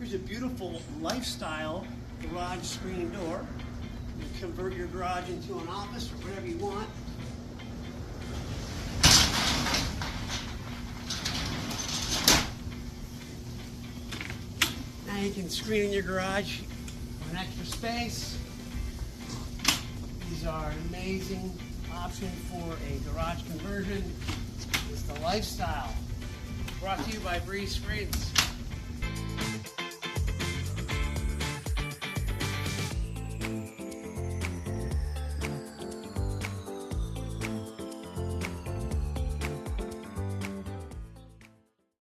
Here's a beautiful lifestyle garage screen door. You can convert your garage into an office or whatever you want. Now you can screen in your garage for an extra space. These are an amazing option for a garage conversion. It's the lifestyle. Brought to you by Breeze Screens.